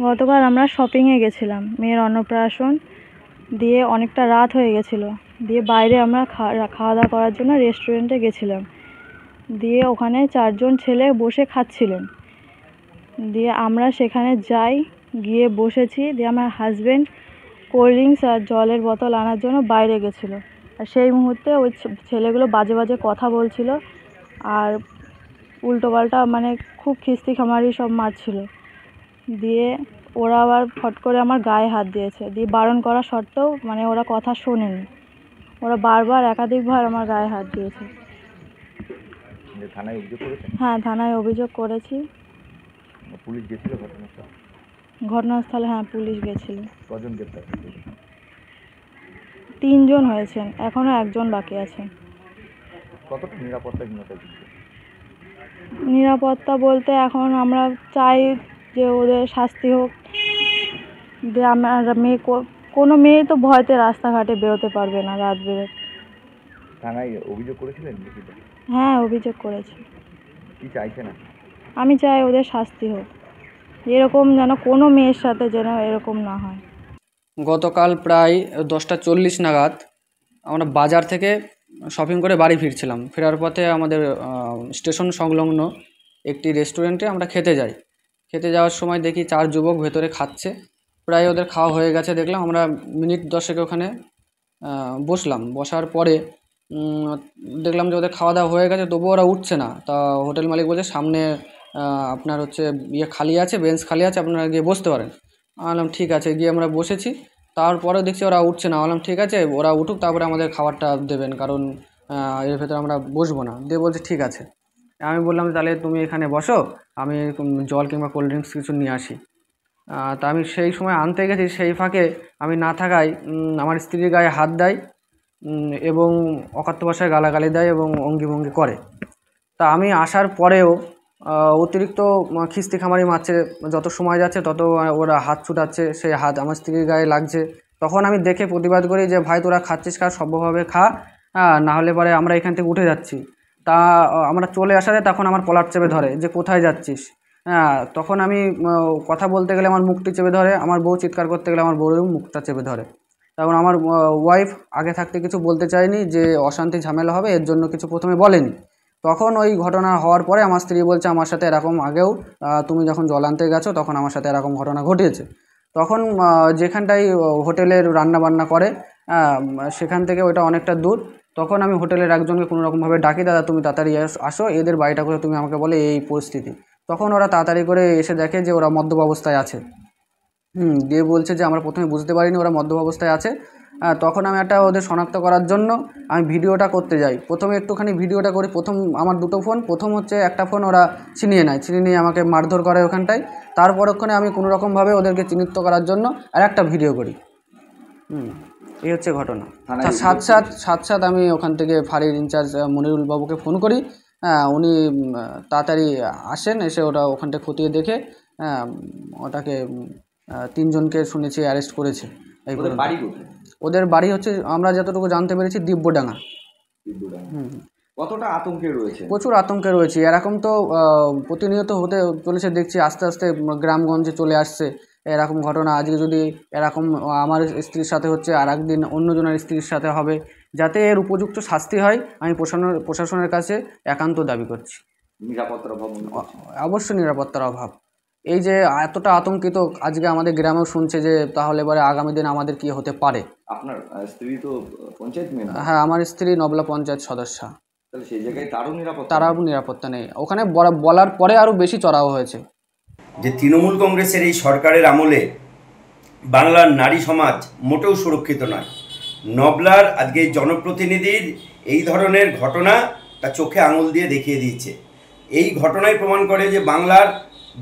গতকাল আমরা শপিংয়ে গেছিলাম, মেয়ের অন্নপ্রাশন দিয়ে অনেকটা রাত হয়ে গেছিলো। দিয়ে বাইরে আমরা খাওয়া দাওয়া করার জন্য রেস্টুরেন্টে গেছিলাম। দিয়ে ওখানে 4 জন ছেলে বসে খাচ্ছিলেন। দিয়ে আমরা সেখানে যাই, গিয়ে বসেছি। দিয়ে আমার হাজব্যান্ড কোল্ড ড্রিঙ্কস আর জলের বোতল আনার জন্য বাইরে গেছিলো। আর সেই মুহূর্তে ওই ছেলেগুলো বাজে বাজে কথা বলছিল আর উল্টোপাল্টা মানে খুব খিস্তি খামারি সব মারছিল। দিয়ে ওরা আবার ফট করে আমার গায়ে হাত দিয়েছে। দিয়ে বারণ করা সত্ত্বেও মানে ওরা কথা শোনেনি, ওরা বারবার একাধিকবার আমার গায়ে হাত দিয়েছে। থানায় অভিযোগ করেছেন? হ্যাঁ, থানায় অভিযোগ করেছি। পুলিশ গেছিল ঘটনাস্থলে? ঘটনাস্থলে হ্যাঁ, পুলিশ গেছিল। কজন গ্রেপ্তার হয়েছে? 3 জন হয়েছেন, এখনও 1 জন বাকি আছে। কতটা নিরাপত্তাহীনতা? নিরাপত্তা বলতে এখন আমরা চাই যে ওদের শাস্তি হোক। যে আমরা কোনো মেয়ে তো ভয়তে রাস্তাঘাটে বেরোতে পারবে না রাত বেরোতে। থানায় অভিযোগ করেছিলেন? হ্যাঁ, অভিযোগ করেছি। কি চাইছেন? আমি চাই ওদের শাস্তি হোক, এরকম যেন কোনো মেয়ের সাথে যেন এরকম না হয়। গতকাল প্রায় 10:40 নাগাদ আমরা বাজার থেকে শপিং করে বাড়ি ফিরছিলাম। ফেরার পথে আমাদের স্টেশন সংলগ্ন একটি রেস্টুরেন্টে আমরা খেতে যাই। খেতে যাওয়ার সময় দেখি 4 যুবক ভেতরে খাচ্ছে। প্রায় ওদের খাওয়া হয়ে গেছে দেখলাম। আমরা মিনিট 10 ওখানে বসলাম। বসার পরে দেখলাম যে ওদের খাওয়া দাওয়া হয়ে গেছে, তবুও ওরা উঠছে না। তা হোটেল মালিক বলছে সামনে আপনার হচ্ছে খালি আছে, বেঞ্চ খালি আছে, আপনারা গিয়ে বসতে পারেন। বললাম ঠিক আছে। গিয়ে আমরা বসেছি। তারপরেও দেখছি ওরা উঠছে না। বললাম ঠিক আছে, ওরা উঠুক, তারপরে আমাদের খাবারটা দেবেন, কারণ এর ভেতরে আমরা বসবো না। দিয়ে বলছে ঠিক আছে। আমি বললাম তাহলে তুমি এখানে বসো, আমি জল কিংবা কোল্ড ড্রিঙ্কস কিছু নিয়ে আসি। তা আমি সেই সময় আনতে গেছি, সেই ফাঁকে আমি না থাকায় আমার স্ত্রীর গায়ে হাত দেয় এবং অকথ্য ভাষায় গালাগালি দেয় এবং অঙ্গিভঙ্গি করে। তা আমি আসার পরেও অতিরিক্ত খিস্তি খামারি মারছে। যত সময় যাচ্ছে তত ওরা হাত ছুটাচ্ছে, সেই হাত আমার স্ত্রীর গায়ে লাগছে। তখন আমি দেখে প্রতিবাদ করি যে ভাই তোরা খাচ্ছিস খা, সভ্যভাবে খা, না হলে পরে আমরা এখান থেকে উঠে যাচ্ছি। তা আমরা চলে আসাতে তখন আমার কলার চেপে ধরে যে কোথায় যাচ্ছিস। তখন আমি কথা বলতে গেলে আমার মুখটি চেপে ধরে, আমার বউ চিৎকার করতে গেলে আমার বউয়েরও মুখটা চেপে ধরে। তখন আমার ওয়াইফ আগে থাকতে কিছু বলতে চায়নি যে অশান্তি ঝামেলা হবে, এর জন্য কিছু প্রথমে বলেনি। তখন ওই ঘটনা হওয়ার পরে আমার স্ত্রী বলছে আমার সাথে এরকম আগেও তুমি যখন জল আনতে গেছো তখন আমার সাথে এরকম ঘটনা ঘটিয়েছে। তখন যেখানটায় হোটেলের রান্নাবান্না করে সেখান থেকে ওইটা অনেকটা দূর। তখন আমি হোটেলের একজনকে কোনো রকমভাবে ডাকি, দাদা তুমি তাড়াতাড়ি আসো, এদের বাড়িটা কোথায়, তুমি আমাকে বলে এই পরিস্থিতি। তখন ওরা তাড়াতাড়ি করে এসে দেখে যে ওরা মদ্যপ অবস্থায় আছে। দিয়ে বলছে যে আমরা প্রথমে বুঝতে পারিনি ওরা মদ্যপ অবস্থায় আছে। তখন আমি একটা ওদের শনাক্ত করার জন্য আমি ভিডিওটা করতে যাই। প্রথমে একটুখানি ভিডিওটা করি। প্রথম আমার 2টো ফোন, প্রথম হচ্ছে একটা ফোন ওরা ছিনিয়ে নেয়, ছিনিয়ে নিয়ে আমাকে মারধর করে ওখানটায়। তারপর ওখানে আমি কোনো রকমভাবে ওদেরকে চিহ্নিত করার জন্য আর একটা ভিডিও করি। এই হচ্ছে ঘটনা। সাথ সাথ আমি ওখান থেকে ফাঁড়ির ইনচার্জ মনিরুল বাবুকে ফোন করি। উনি তাড়াতাড়ি আসেন, এসে ওটা ওখানটা খতিয়ে দেখে ওটাকে 3 জনকে শুনেছি অ্যারেস্ট করেছে। ওদের বাড়ি হচ্ছে আমরা যতটুকু জানতে পেরেছি দিব্যডাঙ্গা। কতটা আতঙ্কে রয়েছে? প্রচুর আতঙ্কে রয়েছে। এরকম তো প্রতিনিয়ত হতে চলেছে দেখছি, আস্তে আস্তে গ্রামগঞ্জে চলে আসছে এরকম ঘটনা। আজকে যদি এরকম আমার স্ত্রীর সাথে হচ্ছে, আর একদিন অন্যজনের স্ত্রীর সাথে হবে। যাতে এর উপযুক্ত শাস্তি হয় আমি প্রশাসনের কাছে একান্ত দাবি করছি। নিরাপত্তার অভাব? অবশ্যই নিরাপত্তার অভাব। এই যে এতটা আতঙ্কিত আজকে আমাদের গ্রামেও শুনছে, যে তাহলে এবারে আগামী দিন আমাদের কি হতে পারে। আপনার স্ত্রী তো পঞ্চায়েত মেম্বার? হ্যাঁ, আমার স্ত্রী নবলা পঞ্চায়েত সদস্য। তাহলে সেই জায়গায় তারও নিরাপত্তা নেই। ওখানে বলার পরে আরও বেশি চড়াও হয়েছে। যে তৃণমূল কংগ্রেসের এই সরকারের আমলে বাংলার নারী সমাজ মোটেও সুরক্ষিত নয়। নবলার আজকে জনপ্রতিনিধির এই ধরনের ঘটনা তা চোখে আঙুল দিয়ে দেখিয়ে দিয়েছে। এই ঘটনাই প্রমাণ করে যে বাংলার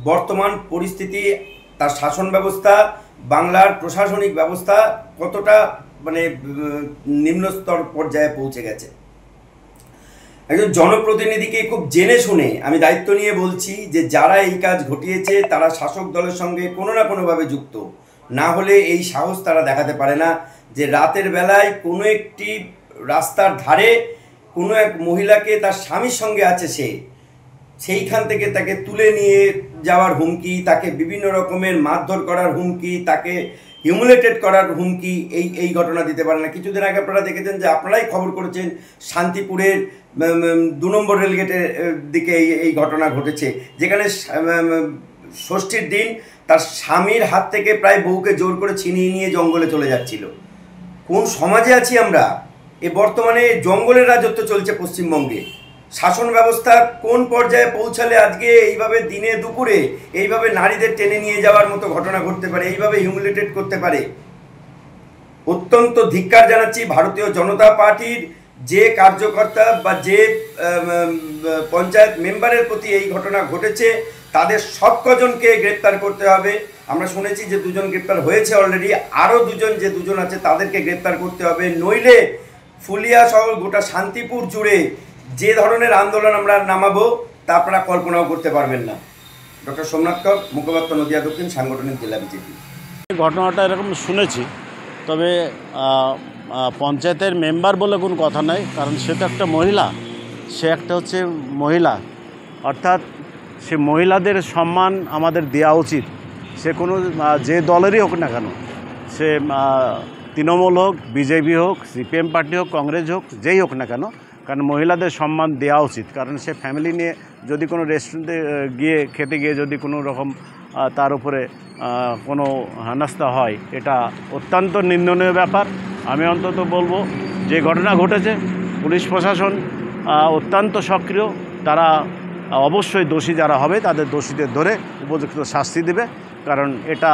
বর্তমান পরিস্থিতি, তার শাসন ব্যবস্থা, বাংলার প্রশাসনিক ব্যবস্থা কতটা মানে নিম্নস্তর পর্যায়ে পৌঁছে গেছে। একজন জনপ্রতিনিধিকে খুব জেনে শুনে আমি দায়িত্ব নিয়ে বলছি যে যারা এই কাজ ঘটিয়েছে তারা শাসক দলের সঙ্গে কোনো না কোনোভাবে যুক্ত, না হলে এই সাহস তারা দেখাতে পারে না যে রাতের বেলায় কোনো একটি রাস্তার ধারে কোনো এক মহিলাকে তার স্বামীর সঙ্গে আছে, সেইখান থেকে তাকে তুলে নিয়ে যাওয়ার হুমকি, তাকে বিভিন্ন রকমের মারধর করার হুমকি, তাকে হিউমিলেটেড করার হুমকি এই ঘটনা দিতে পারে না। কিছুদিন আগে আপনারা দেখেছেন যে আপনারাই খবর করেছেন শান্তিপুরের 2 নম্বর রেলগেটের দিকে এই ঘটনা ঘটেছে, যেখানে ষষ্ঠীর দিন তার স্বামীর হাত থেকে প্রায় বউকে জোর করে ছিনিয়ে নিয়ে জঙ্গলে চলে যাচ্ছিল। কোন সমাজে আছি আমরা? বর্তমানে জঙ্গলের রাজত্ব চলছে পশ্চিমবঙ্গে। শাসন ব্যবস্থা কোন পর্যায়ে পৌঁছালে আজকে এইভাবে দিনে দুপুরে এইভাবে নারীদের টেনে নিয়ে যাওয়ার মতো ঘটনা ঘটতে পারে, এইভাবে হিউমিলেটেড করতে পারে? অত্যন্ত ধিক্কার জানাচ্ছি ভারতীয় জনতা পার্টির যে কার্যকর্তা বা যে পঞ্চায়েত মেম্বারের প্রতি এই ঘটনা ঘটেছে, তাদের সব কজনকে গ্রেপ্তার করতে হবে। আমরা শুনেছি যে 2 জন গ্রেপ্তার হয়েছে অলরেডি, আরও 2 জন যে 2 জন আছে তাদেরকে গ্রেপ্তার করতে হবে, নইলে ফুলিয়া সহ গোটা শান্তিপুর জুড়ে যে ধরনের আন্দোলন আমরা নামাবো তা আপনারা কল্পনাও করতে পারবেন না। ডক্টর সোমনাথ কর, মুখপাত্র নদিয়া দক্ষিণ সাংগঠনিক জেলা বিজেপি। ঘটনাটা এরকম শুনেছি, তবে পঞ্চায়েতের মেম্বার বলে কোনো কথা নাই, কারণ সে তো একটা মহিলা, সে একটা হচ্ছে মহিলা, অর্থাৎ সে মহিলাদের সম্মান আমাদের দেওয়া উচিত। সে কোনো যে দলেরই হোক না কেন, সে তৃণমূল হোক, বিজেপি হোক, সিপিএম পার্টি হোক, কংগ্রেস হোক, যেই হোক না কেন, কারণ মহিলাদের সম্মান দেওয়া উচিত। কারণ সে ফ্যামিলি নিয়ে যদি কোনো রেস্টুরেন্টে গিয়ে খেতে গিয়ে যদি কোনো রকম তার উপরে কোনো হেনস্থা হয়, এটা অত্যন্ত নিন্দনীয় ব্যাপার। আমি অন্তত বলবো যে ঘটনা ঘটেছে, পুলিশ প্রশাসন অত্যন্ত সক্রিয়, তারা অবশ্যই দোষী যারা হবে তাদের দোষীদের ধরে উপযুক্ত শাস্তি দেবে। কারণ এটা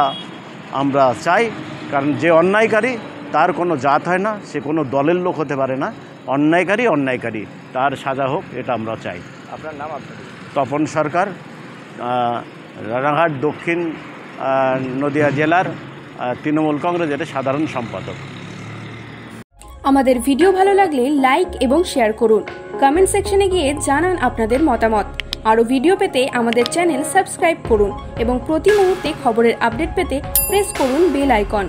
আমরা চাই, কারণ যে অন্যায়কারী তার কোনো জাত হয় না, সে কোনো দলের লোক হতে পারে না। অন্যায়কারী তার সাজা হোক, এটা আমরা চাই। আপনার নাম? আপনাদের? তপন সরকার, রানাঘাট দক্ষিণ নদিয়া জেলার তৃণমূল কংগ্রেসের সাধারণ সম্পাদক। আমাদের ভিডিও ভালো লাগলে লাইক এবং শেয়ার করুন। কমেন্ট সেকশনে গিয়ে জানান আপনাদের মতামত। আরও ভিডিও পেতে আমাদের চ্যানেল সাবস্ক্রাইব করুন এবং প্রতি মুহূর্তে খবরের আপডেট পেতে প্রেস করুন বেল আইকন।